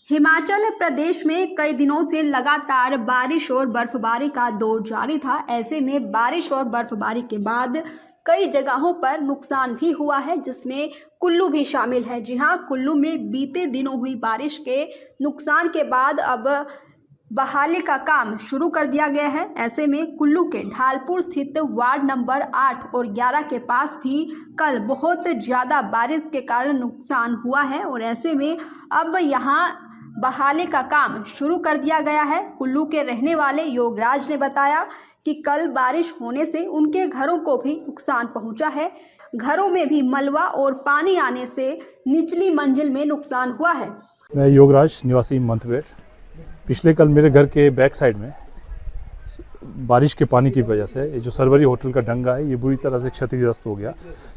हिमाचल प्रदेश में कई दिनों से लगातार बारिश और बर्फबारी का दौर जारी था। ऐसे में बारिश और बर्फबारी के बाद कई जगहों पर नुकसान भी हुआ है, जिसमें कुल्लू भी शामिल है। जी हां, कुल्लू में बीते दिनों हुई बारिश के नुकसान के बाद अब बहाली का काम शुरू कर दिया गया है। ऐसे में कुल्लू के ढालपुर स्थित वार्ड नंबर 8 और 11 के पास भी कल बहुत ज़्यादा बारिश के कारण नुकसान हुआ है और ऐसे में अब यहाँ बहाली का काम शुरू कर दिया गया है। कुल्लू के रहने वाले योगराज ने बताया कि कल बारिश होने से उनके घरों को भी नुकसान पहुंचा है। घरों में भी मलबा और पानी आने से निचली मंजिल में नुकसान हुआ है। मैं योगराज निवासी मंथवेर। पिछले कल मेरे घर के बैक साइड में बारिश के पानी की वजह से ये जो सरवरी होटल का डंगा है ये बुरी तरह से क्षतिग्रस्त हो गया,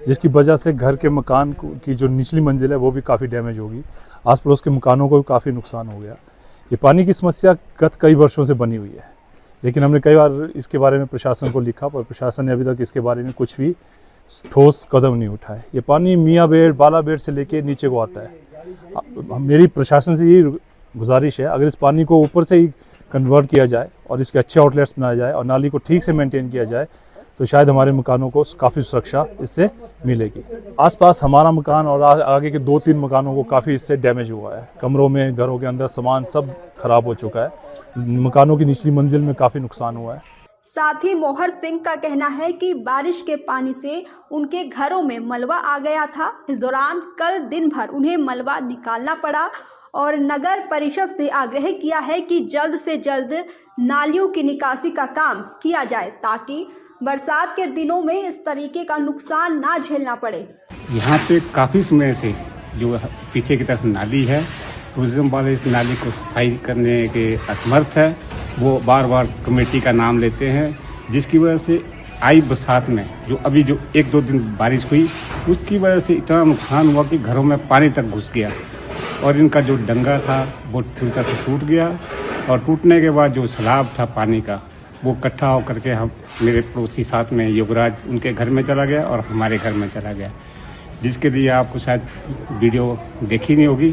जिसकी वजह से घर के मकान की जो निचली मंजिल है वो भी काफ़ी डैमेज होगी। आस पड़ोस के मकानों को भी काफ़ी नुकसान हो गया। ये पानी की समस्या गत कई वर्षों से बनी हुई है, लेकिन हमने कई बार इसके बारे में प्रशासन को लिखा, पर प्रशासन ने अभी तक इसके बारे में कुछ भी ठोस कदम नहीं उठाए। ये पानी मियाँ बेड़, बाला बेड़ से लेके नीचे को आता है। मेरी प्रशासन से यही गुजारिश है, अगर इस पानी को ऊपर से ही कन्वर्ट किया जाए और इसके अच्छे आउटलेट्स बनाया जाए और नाली को ठीक से मेंटेन किया जाए तो शायद हमारे मकानों को काफ़ी सुरक्षा इससे मिलेगी। आसपास हमारा मकान और आगे के 2-3 मकानों को काफ़ी इससे डैमेज हुआ है। कमरों में, घरों के अंदर सामान सब खराब हो चुका है। मकानों की निचली मंजिल में काफ़ी नुकसान हुआ है। साथ ही मोहर सिंह का कहना है कि बारिश के पानी से उनके घरों में मलबा आ गया था। इस दौरान कल दिन भर उन्हें मलबा निकालना पड़ा और नगर परिषद से आग्रह किया है कि जल्द से जल्द नालियों की निकासी का काम किया जाए, ताकि बरसात के दिनों में इस तरीके का नुकसान ना झेलना पड़े। यहाँ पे काफ़ी समय से जो पीछे की तरफ नाली है, टूरिज्म वाले इस नाली को सफाई करने के असमर्थ है। वो बार बार कमेटी का नाम लेते हैं, जिसकी वजह से आई बरसात में जो 1-2 दिन बारिश हुई उसकी वजह से इतना नुकसान हुआ कि घरों में पानी तक घुस गया और इनका जो डंगा था वो पूरी तरह से टूट गया। और टूटने के बाद जो सैलाब था पानी का वो इकट्ठा होकर के हम मेरे पड़ोसी साथ में योगराज उनके घर में चला गया और हमारे घर में चला गया, जिसके लिए आपको शायद वीडियो देखी नहीं होगी।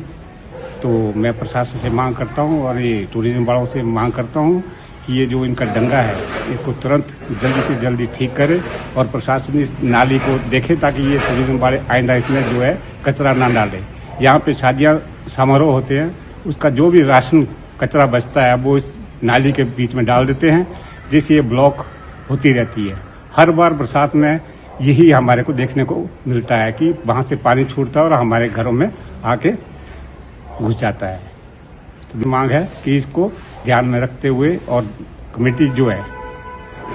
तो मैं प्रशासन से मांग करता हूं और ये टूरिज्म वालों से मांग करता हूं कि ये जो इनका डंगा है इसको तुरंत जल्दी से जल्दी ठीक करे और प्रशासन इस नाली को देखे, ताकि ये टूरिज्म वाले आइंदा इसमें जो है कचरा ना डाले। यहाँ पे शादियाँ समारोह होते हैं, उसका जो भी राशन कचरा बचता है वो इस नाली के बीच में डाल देते हैं, जिससे ये ब्लॉक होती रहती है। हर बार बरसात में यही हमारे को देखने को मिलता है कि वहाँ से पानी छूटता है और हमारे घरों में आके घुस जाता है। तो मांग है कि इसको ध्यान में रखते हुए और कमेटी जो है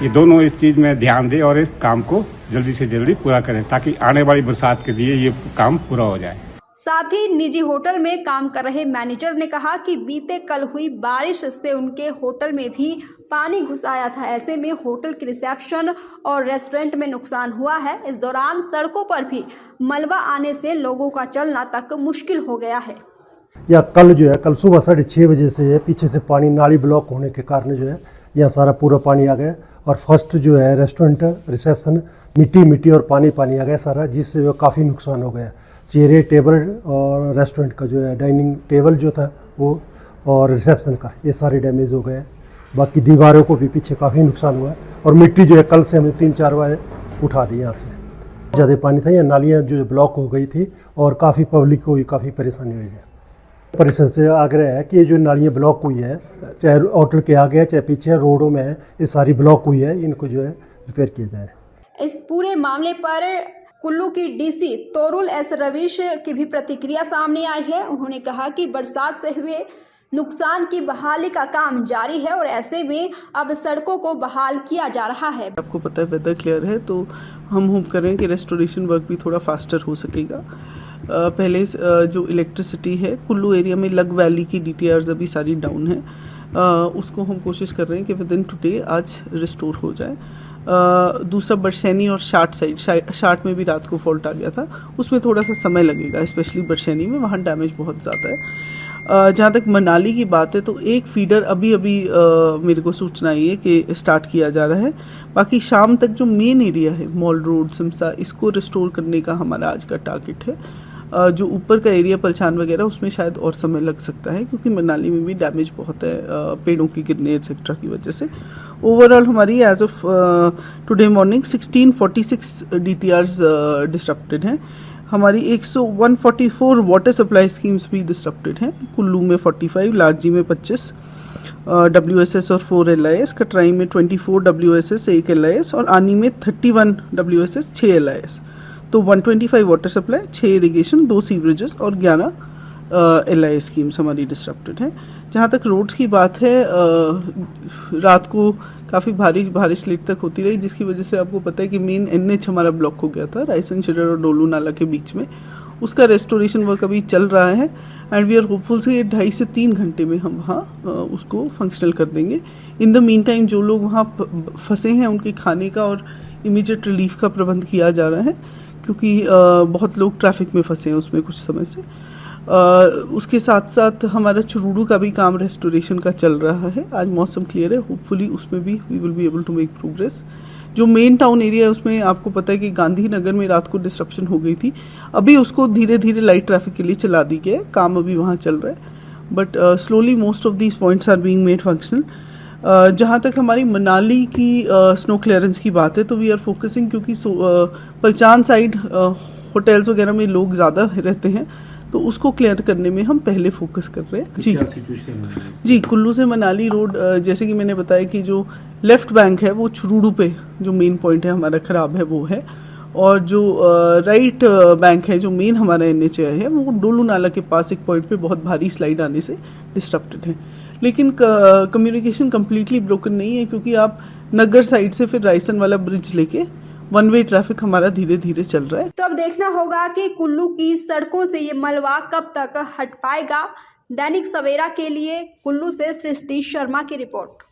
ये दोनों इस चीज़ में ध्यान दे और इस काम को जल्दी से जल्दी पूरा करें, ताकि आने वाली बरसात के लिए ये काम पूरा हो जाए। साथ ही निजी होटल में काम कर रहे मैनेजर ने कहा कि बीते कल हुई बारिश से उनके होटल में भी पानी घुस आया था। ऐसे में होटल के रिसेप्शन और रेस्टोरेंट में नुकसान हुआ है। इस दौरान सड़कों पर भी मलबा आने से लोगों का चलना तक मुश्किल हो गया है। या कल सुबह 6:30 बजे से पीछे से पानी नाली ब्लॉक होने के कारण यहाँ सारा पूरा पानी आ गया और फर्स्ट रेस्टोरेंट रिसेप्शन मिट्टी और पानी आ गया सारा, जिससे काफ़ी नुकसान हो गया। चेयरें, टेबल और रेस्टोरेंट का डाइनिंग टेबल जो था वो और रिसेप्शन का ये सारे डैमेज हो गए। बाकी दीवारों को भी पीछे काफ़ी नुकसान हुआ और मिट्टी कल से हमने 3-4 बार उठा दी यहाँ से। ज़्यादा पानी था, या नालियाँ ब्लॉक हो गई थी और काफ़ी पब्लिक को भी काफ़ी परेशानी हुई है। परिषद से आग्रह है कि ये जो नालियाँ ब्लॉक हुई है, चाहे होटल के आगे है चाहे पीछे रोडों में है, ये सारी ब्लॉक हुई है, इनको रिपेयर किया जाए। इस पूरे मामले पर कुल्लू की डीसी तोरुल एस रवीश की भी प्रतिक्रिया सामने आई है। उन्होंने कहा कि बरसात से हुए नुकसान की बहाली का काम जारी है और ऐसे में अब सड़कों को बहाल किया जा रहा है। आपको पता है वेदर क्लियर है, तो हम होप कर रहे हैं कि रेस्टोरेशन वर्क भी थोड़ा फास्टर हो सकेगा। पहले जो इलेक्ट्रिसिटी है कुल्लू एरिया में लग वैली की DTRs अभी सारी डाउन है, उसको हम कोशिश कर रहे हैं कि विद इन टुडे आज रिस्टोर हो जाए। दूसरा बरसैनी और शाट में भी रात को फॉल्ट आ गया था, उसमें थोड़ा सा समय लगेगा, स्पेशली बरसैनी में, वहाँ डैमेज बहुत ज़्यादा है। जहाँ तक मनाली की बात है तो एक फीडर अभी मेरे को सूचना आई है कि स्टार्ट किया जा रहा है। बाकी शाम तक जो मेन एरिया है मॉल रोड सिमसा, इसको रिस्टोर करने का हमारा आज का टारगेट है। जो ऊपर का एरिया पलछान वगैरह उसमें शायद और समय लग सकता है, क्योंकि मनाली में भी डैमेज बहुत है पेड़ों के गिरने एक्सेट्रा की वजह से। ओवरऑल हमारी age of today morning 1646 DTRs disrupted हैं। हमारी 144 वाटर सप्लाई स्कीम्स भी डिस्टर्प्टेड हैं। कुल्लू में 45, लारजी में 25 WSS और 4 LIS, कटराई में 24 WSS 1 LIS और आनी में 31 WSS 6 LIS। तो 125 वाटर सप्लाई, 6 इरिगेशन, 2 सीवरेजेस और 11 LIS स्कीम्स हमारी डिस्टर्प्टेड हैं। जहाँ तक रोड्स की बात है, रात को काफ़ी बारिश लेट तक होती रही, जिसकी वजह से आपको पता है कि मेन NH हमारा ब्लॉक हो गया था रायसन शिडर और डोलू नाला के बीच में। उसका रेस्टोरेशन वर्क अभी चल रहा है एंड वी आर होपफुल से 2.5 से 3 घंटे में हम वहाँ उसको फंक्शनल कर देंगे। इन द मीन टाइम जो लोग वहाँ फंसे हैं उनके खाने का और इमीडिएट रिलीफ का प्रबंध किया जा रहा है, क्योंकि बहुत लोग ट्रैफिक में फंसे हैं उसमें कुछ समय से। उसके साथ साथ हमारा चुरूडू का भी काम रेस्टोरेशन का चल रहा है। आज मौसम क्लियर है, होपफुली उसमें भी we will be able to make progress. जो मेन टाउन एरिया है उसमें आपको पता है कि गांधीनगर में रात को डिस्ट्रप्शन हो गई थी, अभी उसको धीरे धीरे लाइट ट्रैफिक के लिए चला दी गया है, काम अभी वहाँ चल रहा है, but slowly most of these points are being made functional. जहाँ तक हमारी मनाली की स्नो क्लियरेंस की बात है तो वी आर फोकसिंग, क्योंकि पलचान साइड होटल्स वगैरह में लोग ज़्यादा रहते हैं, तो उसको क्लियर करने में हम पहले फोकस कर रहे हैं। जी कुल्लू से मनाली रोड, जैसे कि मैंने बताया कि जो लेफ्ट बैंक है वो चुरूडू पे जो मेन पॉइंट है हमारा ख़राब है वो है, और जो राइट बैंक है जो मेन हमारा NHI है वो डोलू नाला के पास एक पॉइंट पे बहुत भारी स्लाइड आने से डिस्टर्प्टेड है। लेकिन कम्युनिकेशन कम्प्लीटली ब्रोकन नहीं है, क्योंकि आप नगर साइड से फिर रायसन वाला ब्रिज लेके वन वे ट्रैफिक हमारा धीरे धीरे चल रहा है। तो अब देखना होगा कि कुल्लू की सड़कों से ये मलबा कब तक हट पाएगा। दैनिक सवेरा के लिए कुल्लू से सृष्टि शर्मा की रिपोर्ट।